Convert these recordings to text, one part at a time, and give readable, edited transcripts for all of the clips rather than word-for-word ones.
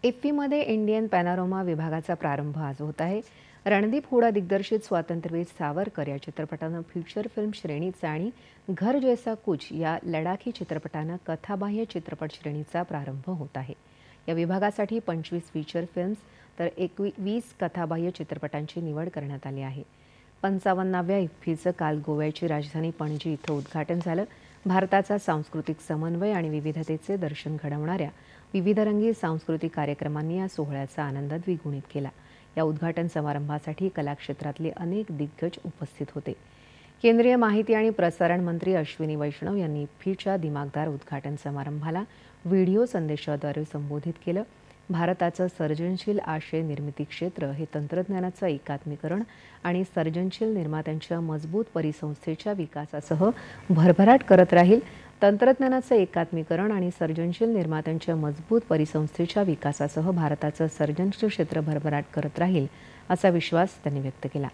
इफ्फीमध्ये Indian panorama विभागाचा प्रारंभ आज होत आहे. रणदीप हुडा दिग्दर्शित स्वातंत्र्यवीर सावरकर या चित्रपटानं फीचर फिल्म श्रेणीचा आणि घर जैसा कुछ या लडाखी चित्रपटानं कथाबाह्य चित्रपट श्रेणीचा प्रारंभ होत आहे. या विभागासाठी 25 फीचर फिल्म्स तर 21 कथाबाह्य चित्रपटांची निवड करण्यात आली आहे. 55व्या इफ्फीचं काल गोव्याची राजधानी पणजी इथं उद्घाटन झालं. भारताचा सांस्कृतिक समन्वय आणि विविधतेचे दर्शन घडवणाऱ्या विविधरंगी सांस्कृतिक कार्यक्रमांनी या सोहळ्याचा आनंद द्विगुणित केला. या उद्घाटन समारंभासाठी कलाक्षेत्रातले अनेक दिग्गज उपस्थित होते. केंद्रीय माहिती आणि प्रसारण मंत्री अश्विनी वैष्णव यांनी इफ्फीच्या दिमागदार उद्घाटन समारंभाला व्हिडिओ संदेशाद्वारे संबोधित केलं. भारताचं सर्जनशील आशय निर्मिती क्षेत्र हे तंत्रज्ञानाचं एकात्मीकरण आणि सर्जनशील निर्मात्यांच्या मजबूत परिसंस्थेच्या विकासासह भरभराट करत राहील. तंत्रज्ञानाचं एकात्मीकरण आणि सर्जनशील निर्मात्यांच्या मजबूत परिसंस्थेच्या विकासासह भारताचं सर्जनशील क्षेत्र भरभराट करत राहील असा विश्वास त्यांनी व्यक्त केला.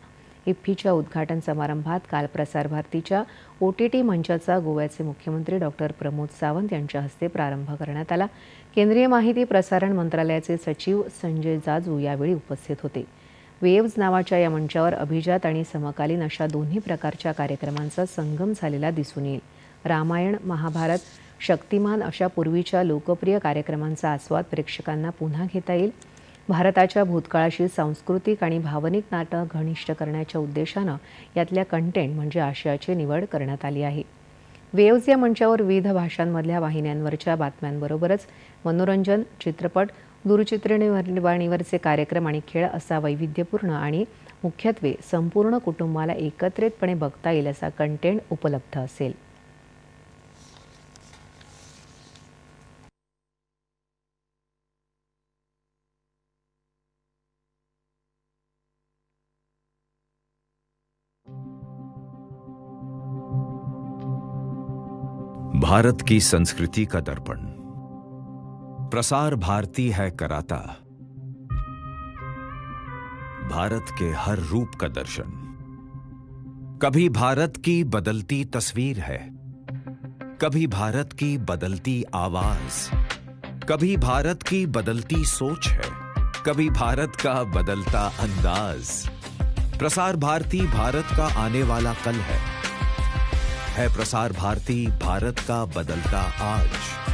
इफ्फीच्या उद्घाटन समारंभात काल प्रसार भारतीच्या OTT मंचाचा गोव्याचे मुख्यमंत्री डॉक्टर प्रमोद सावंत यांच्या हस्ते प्रारंभ करण्यात आला. केंद्रीय माहिती प्रसारण मंत्रालयाचे सचिव संजय जाजू यावेळी उपस्थित होते. वेव्ज नावाच्या या मंचावर अभिजात आणि समकालीन अशा दोन्ही प्रकारच्या कार्यक्रमांचा संगम झालेला दिसून येईल. रामायण, महाभारत, शक्तिमान अशा पूर्वीच्या लोकप्रिय कार्यक्रमांचा आस्वाद प्रेक्षकांना पुन्हा घेता येईल. भारताच्या भूतकाळाशी सांस्कृतिक आणि भावनिक नातं घनिष्ठ करण्याच्या उद्देशानं यातल्या कंटेंट म्हणजे आशयाची निवड करण्यात आली आहे. वेव्ज या मंचावर विविध भाषांमधल्या वाहिन्यांवरच्या बातम्यांबरोबरच मनोरंजन, चित्रपट, दूरचित्रवाणीवरचे कार्यक्रम आणि खेळ असा वैविध्यपूर्ण आणि मुख्यत्वे संपूर्ण कुटुंबाला एकत्रितपणे बघता येईल असा कंटेंट उपलब्ध असेल. भारत की संस्कृति का दर्पण प्रसार भारती है कराता भारत के हर रूप का दर्शन. कभी भारत की बदलती तस्वीर है, कभी भारत की बदलती आवाज, कभी भारत की बदलती सोच है, कभी भारत का बदलता अंदाज. प्रसार भारती भारत का आने वाला कल है प्रसार भारती भारत का बदलता आज.